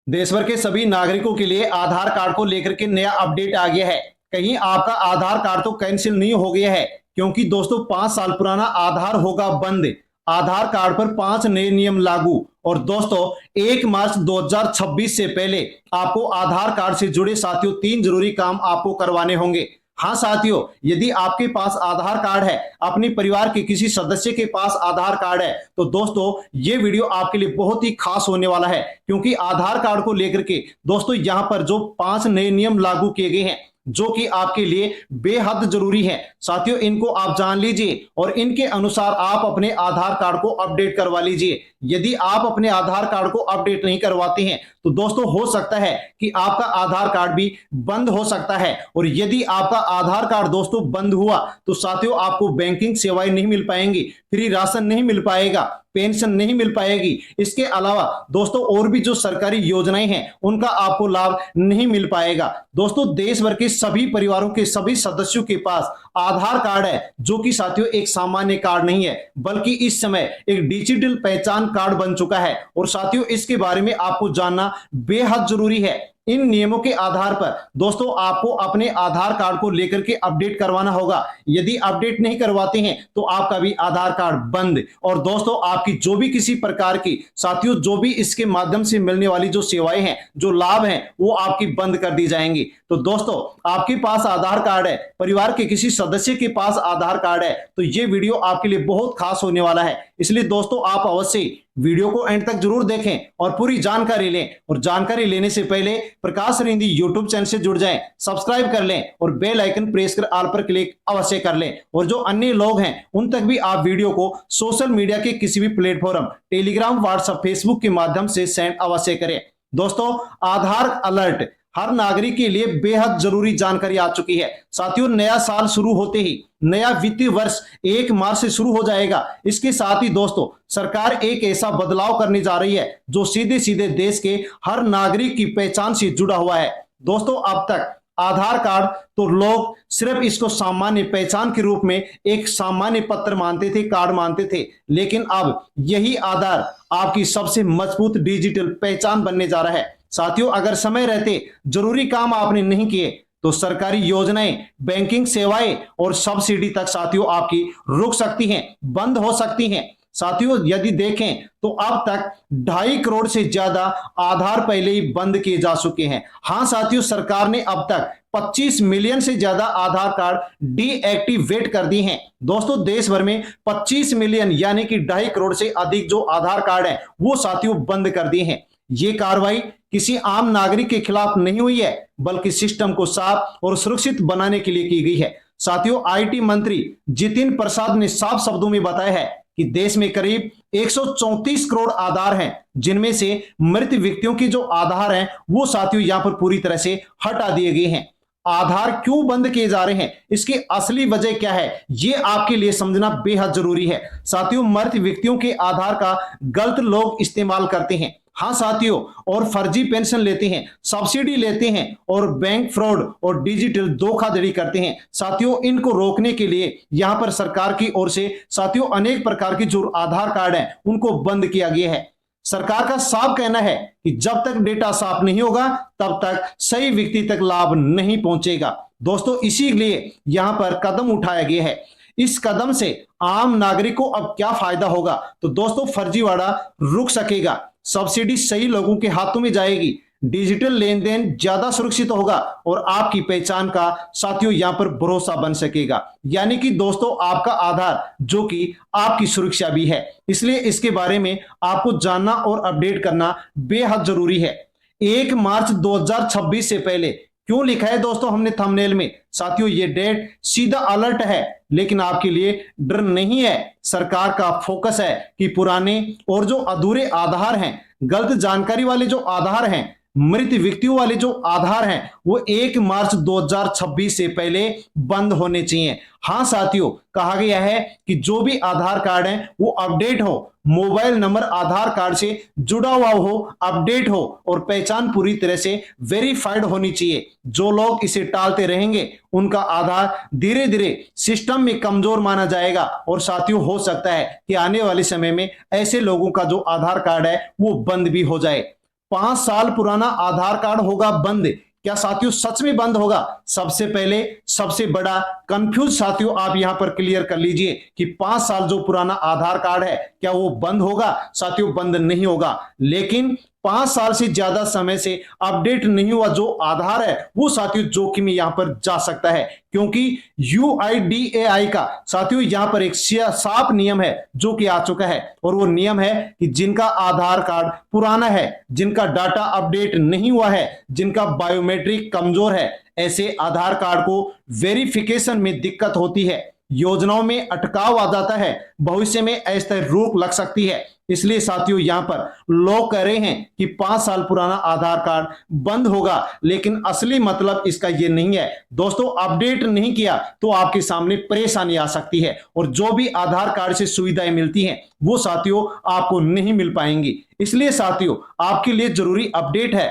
देश भर के सभी नागरिकों के लिए आधार कार्ड को लेकर के नया अपडेट आ गया है। कहीं आपका आधार कार्ड तो कैंसिल नहीं हो गया है, क्योंकि दोस्तों 5 साल पुराना आधार होगा बंद। आधार कार्ड पर 5 नए नियम लागू। और दोस्तों 1 मार्च 2026 से पहले आपको आधार कार्ड से जुड़े साथियों 3 जरूरी काम आपको करवाने होंगे। हाँ साथियों, यदि आपके पास आधार कार्ड है, अपने परिवार के किसी सदस्य के पास आधार कार्ड है, तो दोस्तों ये वीडियो आपके लिए बहुत ही खास होने वाला है, क्योंकि आधार कार्ड को लेकर के दोस्तों यहां पर जो 5 नए नियम लागू किए गए हैं, जो कि आपके लिए बेहद जरूरी है। साथियों इनको आप जान लीजिए और इनके अनुसार आप अपने आधार कार्ड को अपडेट करवा लीजिए। यदि आप अपने आधार कार्ड को अपडेट नहीं करवाते हैं, तो दोस्तों हो सकता है कि आपका आधार कार्ड भी बंद हो सकता है। और यदि आपका आधार कार्ड दोस्तों बंद हुआ, तो साथियों आपको बैंकिंग सेवाएं नहीं मिल पाएंगी, फ्री राशन नहीं मिल पाएगा, पेंशन नहीं मिल पाएगी। इसके अलावा दोस्तों और भी जो सरकारी योजनाएं हैं, उनका आपको लाभ नहीं मिल पाएगा। दोस्तों देश भर के सभी परिवारों के सभी सदस्यों के पास आधार कार्ड है, जो कि साथियों एक सामान्य कार्ड नहीं है, बल्कि इस समय एक डिजिटल पहचान कार्ड बन चुका है। और साथियों इसके बारे में आपको जानना बेहद जरूरी है। इन नियमों के आधार पर दोस्तों आपको अपने आधार कार्ड को लेकर के अपडेट करवाना होगा। यदि अपडेट नहीं करवाते हैं, तो आपका भी आधार कार्ड बंद। और दोस्तों आपकी जो भी किसी प्रकार की साथियों जो भी इसके माध्यम से मिलने वाली जो सेवाएं हैं, जो लाभ हैं, वो आपकी बंद कर दी जाएंगी। तो दोस्तों आपके पास आधार कार्ड है, परिवार के किसी सदस्य के पास आधार कार्ड है, तो ये वीडियो आपके लिए बहुत खास होने वाला है। इसलिए दोस्तों आप अवश्य वीडियो को एंड तक जरूर देखें और पूरी जानकारी लें। और जानकारी लेने से पहले प्रकाश रिंदी यूट्यूब चैनल से जुड़ जाएं, सब्सक्राइब कर लें और बेल आइकन प्रेस कर ऑल पर क्लिक अवश्य कर लें। और जो अन्य लोग हैं उन तक भी आप वीडियो को सोशल मीडिया के किसी भी प्लेटफॉर्म टेलीग्राम, व्हाट्सएप, फेसबुक के माध्यम से सेंड अवश्य करें। दोस्तों आधार अलर्ट हर नागरिक के लिए बेहद जरूरी जानकारी आ चुकी है। साथियों नया साल शुरू होते ही नया वित्तीय वर्ष 1 मार्च से शुरू हो जाएगा। इसके साथ ही दोस्तों सरकार एक ऐसा बदलाव करने जा रही है जो सीधे सीधे देश के हर नागरिक की पहचान से जुड़ा हुआ है। दोस्तों अब तक आधार कार्ड तो लोग सिर्फ इसको सामान्य पहचान के रूप में एक सामान्य पत्र मानते थे, कार्ड मानते थे, लेकिन अब यही आधार आपकी सबसे मजबूत डिजिटल पहचान बनने जा रहा है। साथियों अगर समय रहते जरूरी काम आपने नहीं किए, तो सरकारी योजनाएं, बैंकिंग सेवाएं और सब्सिडी तक साथियों आपकी रुक सकती हैं, बंद हो सकती हैं। साथियों यदि देखें तो अब तक 2.5 करोड़ से ज्यादा आधार पहले ही बंद किए जा चुके हैं। हाँ साथियों सरकार ने अब तक 25 मिलियन से ज्यादा आधार कार्ड डीएक्टिवेट कर दिए हैं। दोस्तों देश भर में 25 मिलियन यानी कि 2.5 करोड़ से अधिक जो आधार कार्ड है, वो साथियों बंद कर दिए हैं। ये कार्रवाई किसी आम नागरिक के खिलाफ नहीं हुई है, बल्कि सिस्टम को साफ और सुरक्षित बनाने के लिए की गई है। साथियों आईटी मंत्री जितिन प्रसाद ने साफ शब्दों में बताया है कि देश में करीब 134 करोड़ आधार हैं, जिनमें से मृत व्यक्तियों के जो आधार हैं वो साथियों यहां पर पूरी तरह से हटा दिए गए हैं। आधार क्यों बंद किए जा रहे हैं, इसकी असली वजह क्या है, ये आपके लिए समझना बेहद जरूरी है। साथियों मृत व्यक्तियों के आधार का गलत लोग इस्तेमाल करते हैं। हाँ साथियों, और फर्जी पेंशन लेते हैं, सब्सिडी लेते हैं और बैंक फ्रॉड और डिजिटल धोखाधड़ी करते हैं। साथियों इनको रोकने के लिए यहां पर सरकार की ओर से साथियों अनेक प्रकार के जो आधार कार्ड हैं उनको बंद किया गया है। सरकार का साफ कहना है कि जब तक डेटा साफ नहीं होगा, तब तक सही व्यक्ति तक लाभ नहीं पहुंचेगा। दोस्तों इसीलिए यहां पर कदम उठाया गया है। इस कदम से आम नागरिक को अब क्या फायदा होगा, तो दोस्तों फर्जीवाड़ा रुक सकेगा, सब्सिडी सही लोगों के हाथों में जाएगी, डिजिटल लेन देन ज्यादा सुरक्षित होगा और आपकी पहचान का साथियों यहां पर भरोसा बन सकेगा। यानी कि दोस्तों आपका आधार जो कि आपकी सुरक्षा भी है, इसलिए इसके बारे में आपको जानना और अपडेट करना बेहद जरूरी है। 1 मार्च 2026 से पहले क्यों लिखा है दोस्तों हमने थंबनेल में, साथियों ये डेट सीधा अलर्ट है, लेकिन आपके लिए डर नहीं है। सरकार का फोकस है कि पुराने और जो अधूरे आधार हैं, गलत जानकारी वाले जो आधार हैं, मृत व्यक्तियों वाले जो आधार हैं, वो 1 मार्च 2026 से पहले बंद होने चाहिए। हाँ साथियों कहा गया है कि जो भी आधार कार्ड है वो अपडेट हो, मोबाइल नंबर आधार कार्ड से जुड़ा हुआ हो, अपडेट हो और पहचान पूरी तरह से वेरीफाइड होनी चाहिए। जो लोग इसे टालते रहेंगे उनका आधार धीरे धीरे सिस्टम में कमजोर माना जाएगा और साथियों हो सकता है कि आने वाले समय में ऐसे लोगों का जो आधार कार्ड है वो बंद भी हो जाए। 5 साल पुराना आधार कार्ड होगा बंद। क्या साथियों सच में बंद होगा? सबसे पहले सबसे बड़ा कंफ्यूज साथियों आप यहां पर क्लियर कर लीजिए कि 5 साल जो पुराना आधार कार्ड है क्या वो बंद होगा? साथियों बंद नहीं होगा, लेकिन 5 साल से ज्यादा समय से अपडेट नहीं हुआ जो आधार है वो साथियों जोखिम में यहां पर जा सकता है, क्योंकि यूआईडीएआई का साथियों यहां पर एक साफ नियम है जो कि आ चुका है, और वो नियम है कि जिनका आधार कार्ड पुराना है, जिनका डाटा अपडेट नहीं हुआ है, जिनका बायोमेट्रिक कमजोर है, ऐसे आधार कार्ड को वेरिफिकेशन में दिक्कत होती है, योजनाओं में अटकाव आ जाता है, भविष्य में ऐसे रोक लग सकती है। इसलिए साथियों यहां पर लोग कह रहे हैं कि 5 साल पुराना आधार कार्ड बंद होगा, लेकिन असली मतलब इसका यह नहीं है। दोस्तों अपडेट नहीं किया तो आपके सामने परेशानी आ सकती है, और जो भी आधार कार्ड से सुविधाएं मिलती हैं वो साथियों आपको नहीं मिल पाएंगी। इसलिए साथियों आपके लिए जरूरी अपडेट है।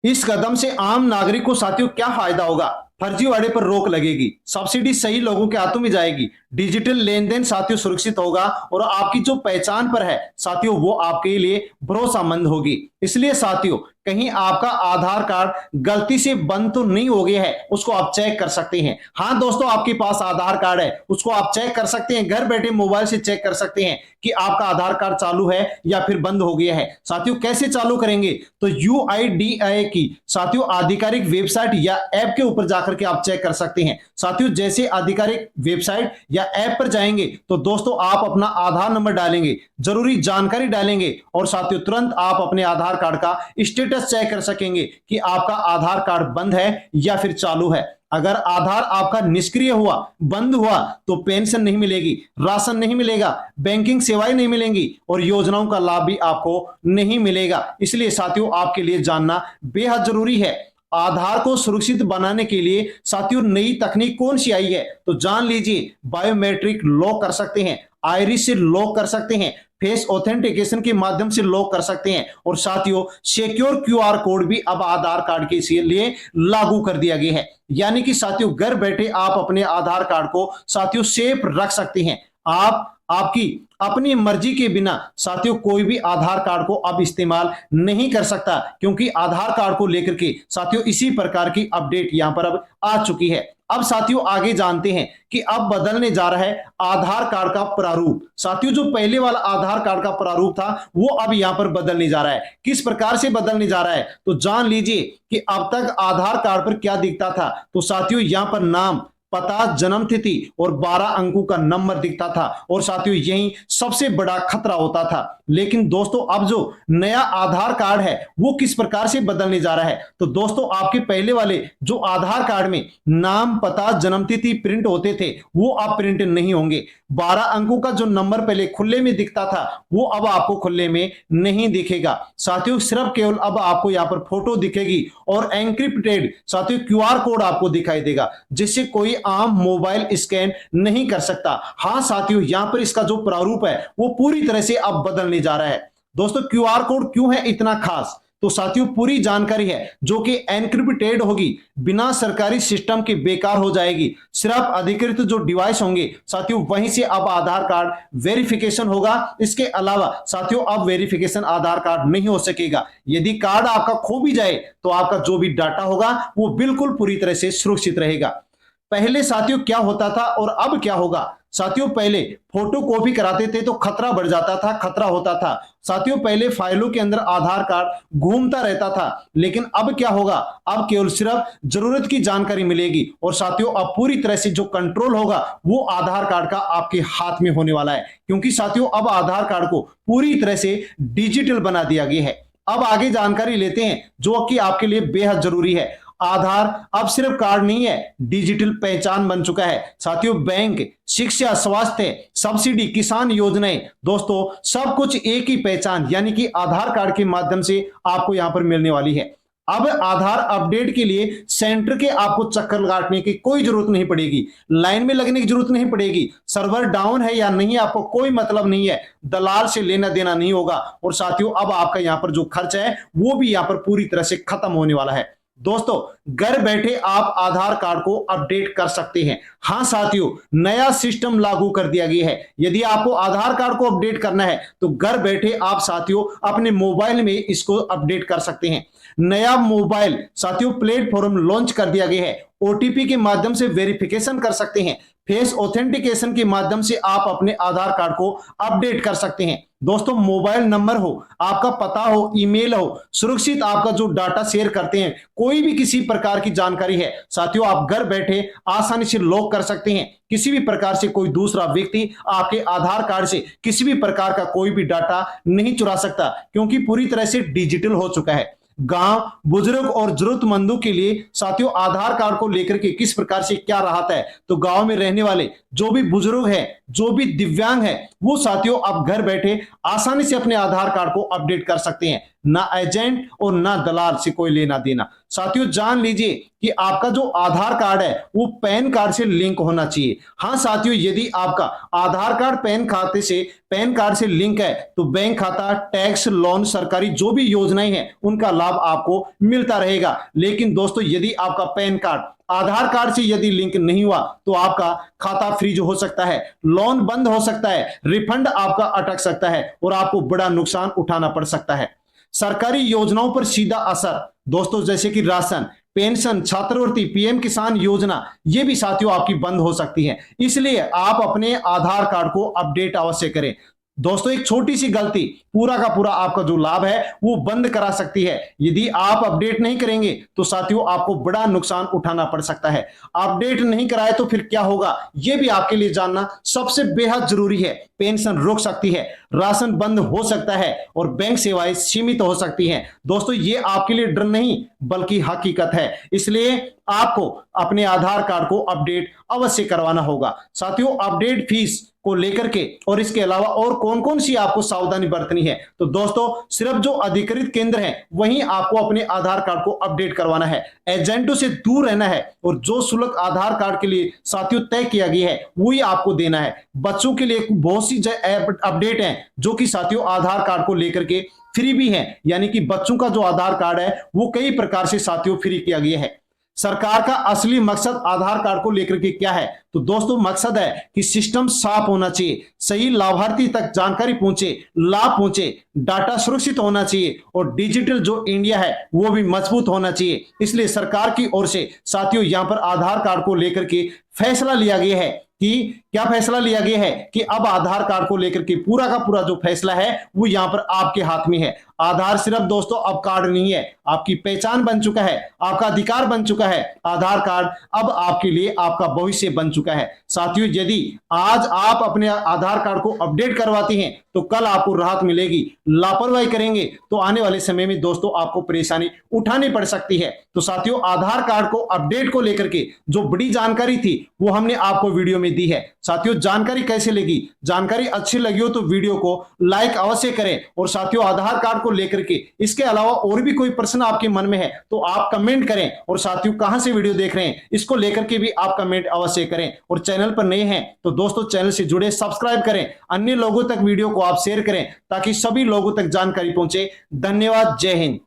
इस कदम से आम नागरिक को साथियों क्या फायदा होगा? फर्जीवाड़े पर रोक लगेगी, सब्सिडी सही लोगों के हाथों में जाएगी, डिजिटल लेन देन साथियों सुरक्षित होगा, और आपकी जो पहचान पर है साथियों वो आपके लिए भरोसामंद होगी। इसलिए साथियों कहीं आपका आधार कार्ड गलती से बंद तो नहीं हो गया है, उसको आप चेक कर सकते हैं। हाँ दोस्तों आपके पास आधार कार्ड है, उसको आप चेक कर सकते हैं, घर बैठे मोबाइल से चेक कर सकते हैं कि आपका आधार कार्ड चालू है या फिर बंद हो गया है। साथियों कैसे चालू करेंगे? तो यूआईडीएआई की साथियों आधिकारिक वेबसाइट या ऐप के ऊपर जाकर के आप चेक कर सकते हैं। साथियों जैसे आधिकारिक वेबसाइट या ऐप पर जाएंगे तो दोस्तों आप अपना आधार नंबर डालेंगे, जरूरी जानकारी डालेंगे, और साथियों तुरंत आप अपने आधार कार्ड का स्टेटस चेक कर सकेंगे कि आपका आधार कार्ड बंद है या फिर चालू है। अगर आधार आपका निष्क्रिय हुआ, बंद हुआ, तो पेंशन नहीं मिलेगी, राशन नहीं मिलेगा, बैंकिंग सेवाएं नहीं मिलेंगी, और योजनाओं का लाभ भी आपको नहीं मिलेगा। इसलिए साथियों आपके लिए जानना बेहद जरूरी है। आधार को सुरक्षित बनाने के लिए साथियों नई तकनीक कौन सी आई है? तो जान लीजिए, बायोमेट्रिक लॉक कर सकते हैं, आइरिस से लॉक कर सकते हैं, फेस ऑथेंटिकेशन के माध्यम से लॉक कर सकते हैं, और साथियों सिक्योर क्यूआर कोड भी अब आधार कार्ड के लिए लागू कर दिया गया है। यानी कि साथियों घर बैठे आप अपने आधार कार्ड को साथियों सेफ रख सकते हैं। आप आपकी अपनी मर्जी के बिना साथियों कोई भी आधार कार्ड को अब इस्तेमाल नहीं कर सकता, क्योंकि आधार कार्ड को लेकर के साथियों इसी प्रकार की अपडेट यहां पर अब आ चुकी है। अब साथियों आगे जानते हैं कि अब बदलने जा रहा है आधार कार्ड का प्रारूप। साथियों जो पहले वाला आधार कार्ड का प्रारूप था वो अब यहां पर बदलने जा रहा है। किस प्रकार से बदलने जा रहा है? तो जान लीजिए कि अब तक आधार कार्ड पर क्या दिखता था। तो साथियों यहां पर नाम, पता, जन्म तिथि और 12 अंकों का नंबर दिखता था, और साथियों यही सबसे बड़ा खतरा होता था। लेकिन दोस्तों अब जो नया आधार कार्ड है वो किस प्रकार से बदलने जा रहा है? तो दोस्तों आपके पहले वाले जो आधार कार्ड में नाम, पता, जन्म तिथि प्रिंट होते थे वो अब प्रिंट नहीं होंगे। 12 अंकों का जो नंबर पहले खुले में दिखता था वो अब आपको खुले में नहीं दिखेगा। साथियों सिर्फ केवल अब आपको यहां पर फोटो दिखेगी, और एन्क्रिप्टेड साथियों क्यूआर कोड आपको दिखाई देगा, जिससे कोई आम मोबाइल स्कैन नहीं कर सकता। हां साथियों यहां पर इसका जो प्रारूप है वो पूरी तरह से अब बदलने जा रहा है। दोस्तों क्यूआर कोड क्यों है इतना खास? तो साथियों पूरी जानकारी है जो कि एन्क्रिप्टेड होगी, बिना सरकारी सिस्टम के बेकार हो जाएगी, सिर्फ अधिकृत जो डिवाइस होंगे साथियों वहीं से अब आधार कार्ड वेरिफिकेशन होगा। इसके अलावा साथियों अब वेरिफिकेशन आधार कार्ड नहीं हो सकेगा। यदि कार्ड आपका खो भी जाए तो आपका जो भी डाटा होगा वो बिल्कुल पूरी तरह से सुरक्षित रहेगा। पहले साथियों क्या होता था और अब क्या होगा? साथियों पहले फोटो कॉपी कराते थे तो खतरा बढ़ जाता था, खतरा होता था। साथियों पहले फाइलों के अंदर आधार कार्ड घूमता रहता था, लेकिन अब क्या होगा? अब केवल सिर्फ जरूरत की जानकारी मिलेगी, और साथियों अब पूरी तरह से जो कंट्रोल होगा वो आधार कार्ड का आपके हाथ में होने वाला है, क्योंकि साथियों अब आधार कार्ड को पूरी तरह से डिजिटल बना दिया गया है। अब आगे जानकारी लेते हैं जो कि आपके लिए बेहद जरूरी है। आधार अब सिर्फ कार्ड नहीं है, डिजिटल पहचान बन चुका है। साथियों बैंक, शिक्षा, स्वास्थ्य, सब्सिडी, किसान योजनाएं, दोस्तों सब कुछ एक ही पहचान यानी कि आधार कार्ड के माध्यम से आपको यहां पर मिलने वाली है। अब आधार अपडेट के लिए सेंटर के आपको चक्कर काटने की कोई जरूरत नहीं पड़ेगी, लाइन में लगने की जरूरत नहीं पड़ेगी, सर्वर डाउन है या नहीं आपको कोई मतलब नहीं है, दलाल से लेना देना नहीं होगा, और साथियों अब आपका यहां पर जो खर्च है वो भी यहां पर पूरी तरह से खत्म होने वाला है। दोस्तों घर बैठे आप आधार कार्ड को अपडेट कर सकते हैं। हाँ साथियों, नया सिस्टम लागू कर दिया गया है। यदि आपको आधार कार्ड को अपडेट करना है तो घर बैठे आप साथियों अपने मोबाइल में इसको अपडेट कर सकते हैं। नया मोबाइल साथियों प्लेटफॉर्म लॉन्च कर दिया गया है। ओटीपी के माध्यम से वेरिफिकेशन कर सकते हैं। फेस ऑथेंटिकेशन के माध्यम से आप अपने आधार कार्ड को अपडेट कर सकते हैं। दोस्तों मोबाइल नंबर हो, आपका पता हो, ईमेल हो, सुरक्षित आपका जो डाटा शेयर करते हैं, कोई भी किसी प्रकार की जानकारी है साथियों, आप घर बैठे आसानी से लॉक कर सकते हैं। किसी भी प्रकार से कोई दूसरा व्यक्ति आपके आधार कार्ड से किसी भी प्रकार का कोई भी डाटा नहीं चुरा सकता, क्योंकि पूरी तरह से डिजिटल हो चुका है। गांव, बुजुर्ग और जरूरतमंदों के लिए साथियों आधार कार्ड को लेकर के किस प्रकार से क्या राहत है, तो गांव में रहने वाले जो भी बुजुर्ग हैं, जो भी दिव्यांग है, वो साथियों आप घर बैठे आसानी से अपने आधार कार्ड को अपडेट कर सकते हैं। ना एजेंट और ना दलाल से कोई लेना देना। साथियों जान लीजिए कि आपका जो आधार कार्ड है वो पैन कार्ड से लिंक होना चाहिए। हाँ साथियों, यदि आपका आधार कार्ड पैन कार्ड से लिंक है तो बैंक खाता, टैक्स, लोन, सरकारी जो भी योजनाएं हैं उनका लाभ आपको मिलता रहेगा। लेकिन दोस्तों यदि आपका पैन कार्ड आधार कार्ड से यदि लिंक नहीं हुआ तो आपका खाता फ्रीज हो सकता है, लोन बंद हो सकता है, रिफंड आपका अटक सकता है और आपको बड़ा नुकसान उठाना पड़ सकता है। सरकारी योजनाओं पर सीधा असर दोस्तों, जैसे कि राशन, पेंशन, छात्रवृत्ति, पीएम किसान योजना, ये भी साथियों आपकी बंद हो सकती है। इसलिए आप अपने आधार कार्ड को अपडेट अवश्य करें। दोस्तों एक छोटी सी गलती पूरा का पूरा आपका जो लाभ है वो बंद करा सकती है। यदि आप अपडेट नहीं करेंगे तो साथियों आपको बड़ा नुकसान उठाना पड़ सकता है। अपडेट नहीं कराए तो फिर क्या होगा, ये भी आपके लिए जानना सबसे बेहद जरूरी है। पेंशन रुक सकती है, राशन बंद हो सकता है और बैंक सेवाएं सीमित हो सकती हैं। दोस्तों ये आपके लिए डर नहीं बल्कि हकीकत है। इसलिए आपको अपने आधार कार्ड को अपडेट अवश्य करवाना होगा। साथियों अपडेट फीस को लेकर के और इसके अलावा और कौन कौन सी आपको सावधानी बरतनी है, तो दोस्तों सिर्फ जो अधिकृत केंद्र हैं वहीं आपको अपने आधार कार्ड को अपडेट करवाना है। एजेंटों से दूर रहना है और जो शुल्क आधार कार्ड के लिए साथियों तय किया गया है वही आपको देना है। बच्चों के लिए बहुत सी अपडेट हैं जो कि साथियों आधार कार्ड को लेकर के फ्री भी है, यानी कि बच्चों का जो आधार कार्ड है वो कई प्रकार से साथियों फ्री किया गया है। सरकार का असली मकसद आधार कार्ड को लेकर के क्या है, तो दोस्तों मकसद है कि सिस्टम साफ होना चाहिए, सही लाभार्थी तक जानकारी पहुंचे, लाभ पहुंचे, डाटा सुरक्षित होना चाहिए और डिजिटल जो इंडिया है वो भी मजबूत होना चाहिए। इसलिए सरकार की ओर से साथियों यहां पर आधार कार्ड को लेकर के फैसला लिया गया है कि क्या फैसला लिया गया है कि अब आधार कार्ड को लेकर के पूरा का पूरा जो फैसला है वो यहां पर आपके हाथ में है। आधार सिर्फ दोस्तों अब कार्ड नहीं है, आपकी पहचान बन चुका है, आपका अधिकार बन चुका है। आधार कार्ड अब आपके लिए आपका भविष्य बन चुका है। साथियों यदि आज आप अपने आधार कार्ड को अपडेट करवाते हैं तो कल आपको राहत मिलेगी। लापरवाही करेंगे तो आने वाले समय में दोस्तों आपको परेशानी उठानी पड़ सकती है। तो साथियों आधार कार्ड को अपडेट को लेकर के जो बड़ी जानकारी थी वो हमने आपको वीडियो में दी है। साथियों जानकारी कैसे लगी, जानकारी अच्छी लगी हो तो वीडियो को लाइक अवश्य करें और साथियों आधार कार्ड को लेकर के इसके अलावा और भी कोई प्रश्न आपके मन में है तो आप कमेंट करें और साथियों कहां से वीडियो देख रहे हैं इसको लेकर के भी आप कमेंट अवश्य करें और चैनल पर नए हैं तो दोस्तों चैनल से जुड़े सब्सक्राइब करें, अन्य लोगों तक वीडियो को आप शेयर करें ताकि सभी लोगों तक जानकारी पहुंचे। धन्यवाद, जय हिंद।